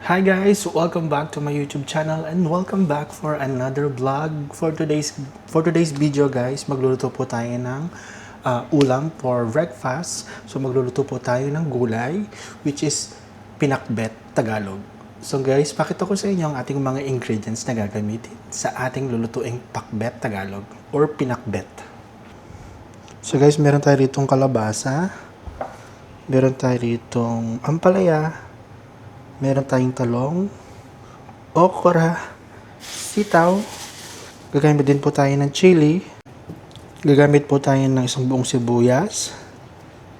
Hi guys! Welcome back to my YouTube channel and welcome back for another vlog. For today's video guys, magluluto po tayo ng ulam for breakfast. So magluluto po tayo ng gulay which is pinakbet Tagalog. So guys, pakita ko sa inyo ang ating mga ingredients na gagamitin sa ating lulutuing pakbet Tagalog or pinakbet. So guys, meron tayo ditong kalabasa, meron tayo ditong ampalaya, meron tayong talong, okra, sitaw, gagamit din po tayo ng chili, gagamit po tayo ng isang buong sibuyas,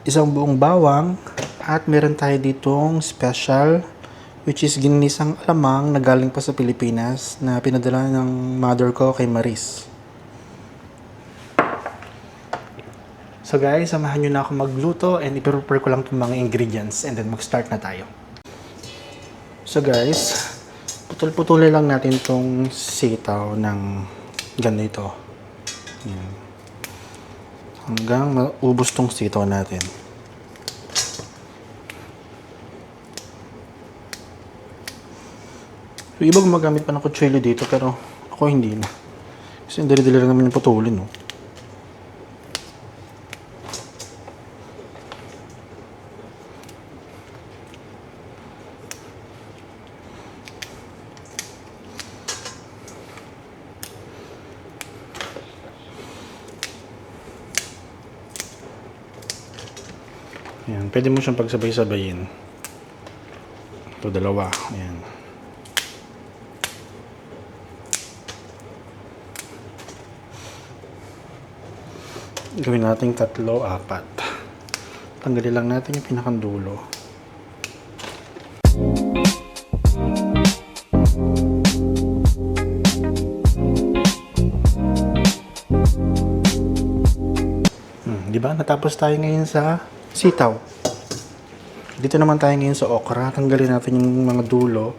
isang buong bawang, at meron tayo ditong special which is ginisang alamang na galing pa sa Pilipinas na pinadala ng mother ko kay Maris. So guys, samahan nyo na ako magluto and i-prepare ko lang itong mga ingredients and then mag-start na tayo. So guys, putol-putulin lang natin tong sitaw ng ganito. Yan. Hanggang maubos tong sitaw natin. So, iba gumagamit pa ng kutsilyo dito pero ako hindi na. Kasi dali-dali lang naman yung putulin, no? Ayan, pwede mo siyang pagsabay-sabayin. Ito, dalawa. Ayan. Gawin natin 3, 4. Tanggalin lang natin yung pinakandulo. Diba? Natapos tayo ngayon sa sitaw. Dito naman tayo ngayon sa okra. Tanggalin natin yung mga dulo.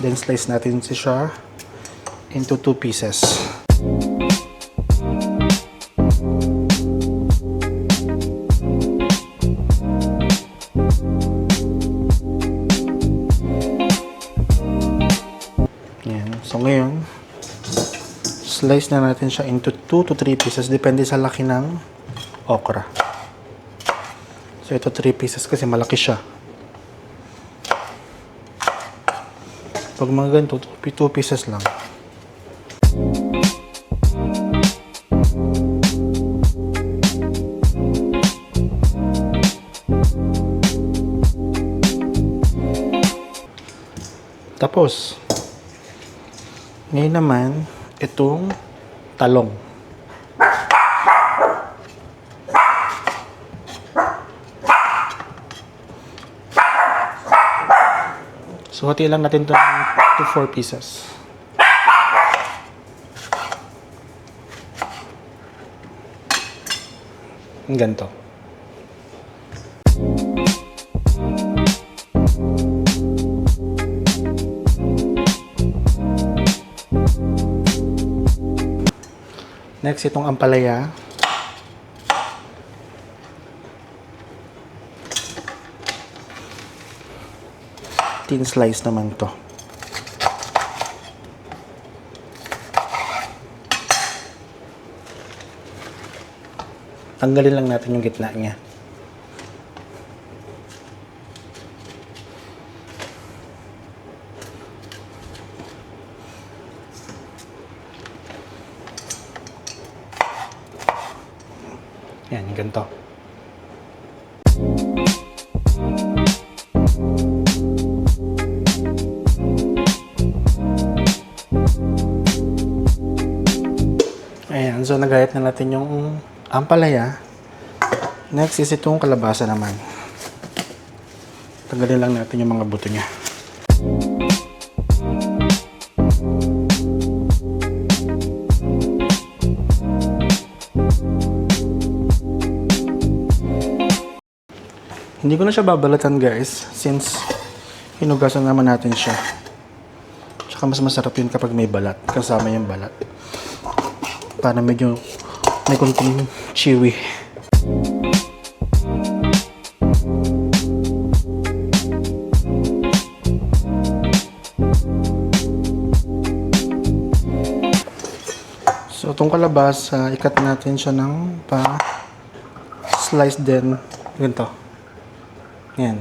Then slice natin siya into 2 pieces. Yan. So ngayon, slice na natin siya into 2 to 3 pieces. Depende sa laki ng okra. So, ito 3 pieces kasi malaki siya. Pag mga ganito, 2 pieces lang. Tapos, ngayon naman, itong talong. So, hati lang natin ito to 4 pieces. Ganito. Next, itong ampalaya. Thin slice naman to. Tanggalin lang natin yung gitna niya. Yan, yung ganito. Ayan, so nagayat na natin yung ampalaya. Next is itong kalabasa naman. Tanggalin lang natin yung mga buto niya. Hindi ko na siya babalatan guys, since hinugasan naman natin siya. Tsaka mas masarap yun kapag may balat, kasama yung balat. Para medyo may konting chewy. itong kalabasa, ikat natin siya ng slice din. Ganito. Yan.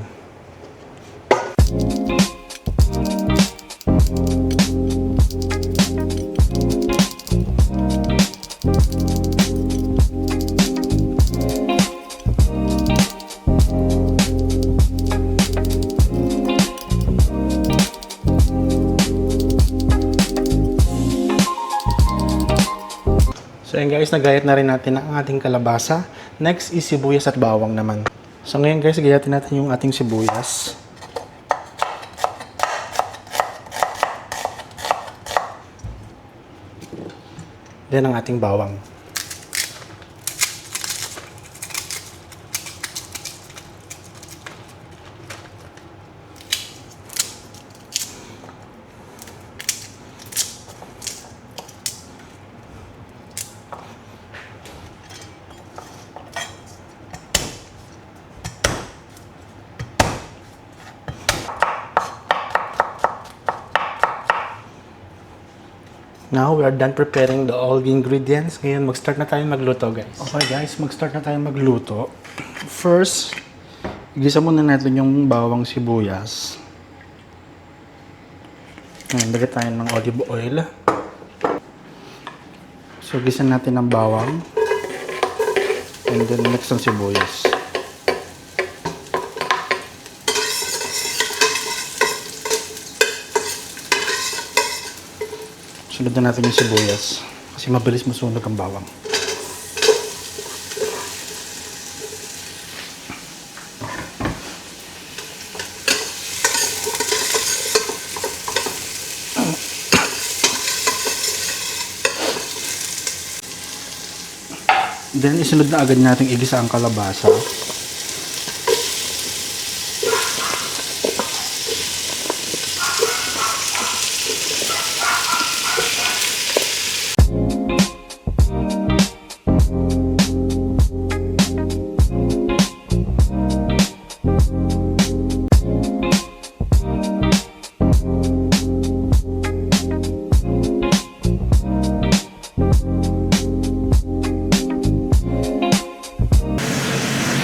So ayan guys, nagayat na rin natin ang ating kalabasa. Next is sibuyas at bawang naman. So ngayon guys, gayatin natin yung ating sibuyas. Then ang ating bawang. Now, we are done preparing all the ingredients. Ngayon, mag-start na tayo magluto, guys. Okay, guys, mag-start na tayo magluto. First, igisa muna natin yung bawang sibuyas. Ngayon, lagyan tayo ng olive oil. So, gisa natin ang bawang. And then, next ang sibuyas. Sunod na natin yung sibuyas kasi mabilis masunog ang bawang. Then isunod na agad natin igisa ang kalabasa.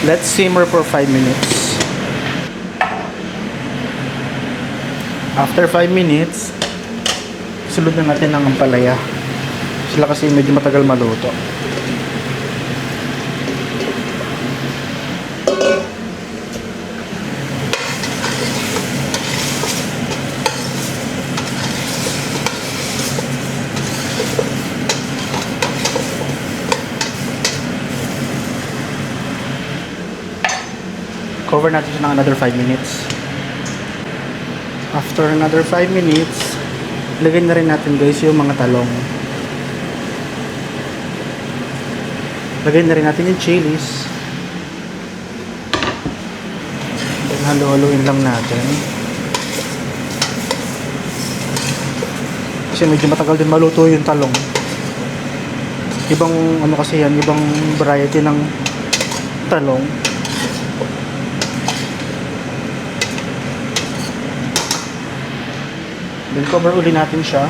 Let's simmer for 5 minutes. After 5 minutes, sulod na natin ang ampalaya. Sila kasi medyo matagal maluto. Cover natin siya ng another 5 minutes. After another 5 minutes, lagyan na rin natin guys yung mga talong. Lagyan na rin natin yung chilies. Then halo-haloin lang natin. Kasi medyo matagal din maluto yung talong. Ibang ano kasi yan, ibang variety ng talong. Then cover uli natin siya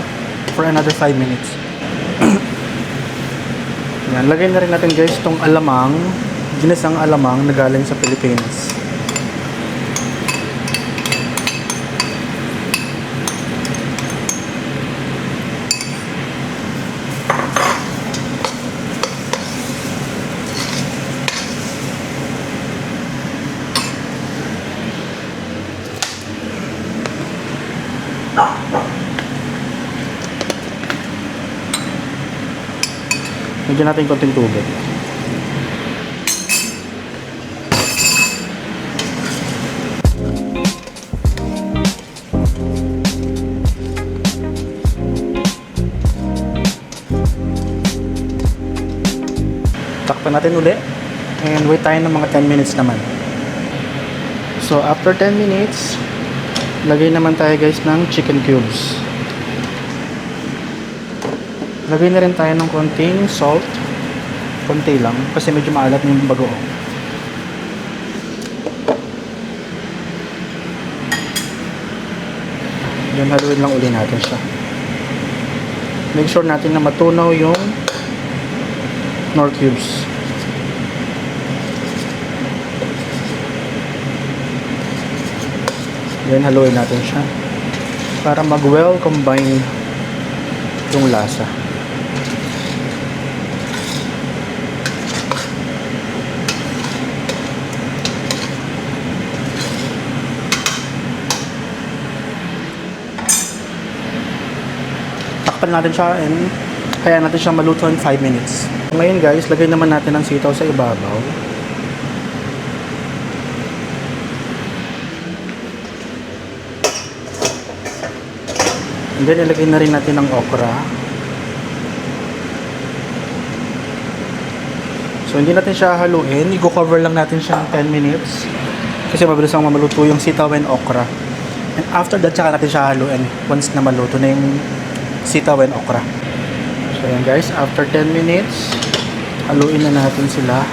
for another 5 minutes. Yan, lagay na rin natin guys itong alamang, ginisang alamang na galing sa Pilipinas. Lagyan natin konting tubig. Takpan natin uli and wait tayo ng mga 10 minutes naman. So after 10 minutes, lagay naman tayo guys ng chicken cubes. Lagay na rin tayo ng konting salt. Konti lang kasi medyo maalat na yung bagoong. Then haluin lang uli natin siya. Make sure natin na matunaw yung Knorr cubes. Then haluin natin siya para mag-well combine yung lasa. Takpan natin siya and kaya natin siyang maluto in 5 minutes. Ngayon guys, lagay naman natin ang sitaw sa ibabaw. And then ilagay na rin natin ang okra. So hindi natin siya haluin, i-cover lang natin siya ng 10 minutes. Kasi mabilis lang maluto yung sitaw and okra. And after that, saka natin siya haluin once na maluto na yung sitaw and okra. So yan guys, after 10 minutes, haluin na natin sila.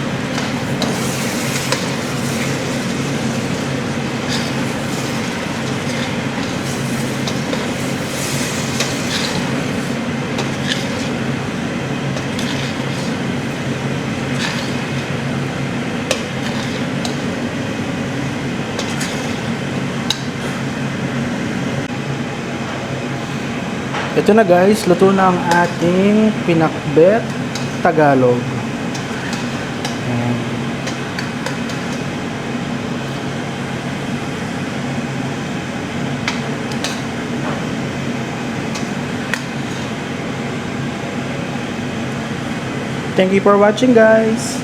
Ito na guys, luto na ang ating pinakbet Tagalog. Ayan. Thank you for watching guys.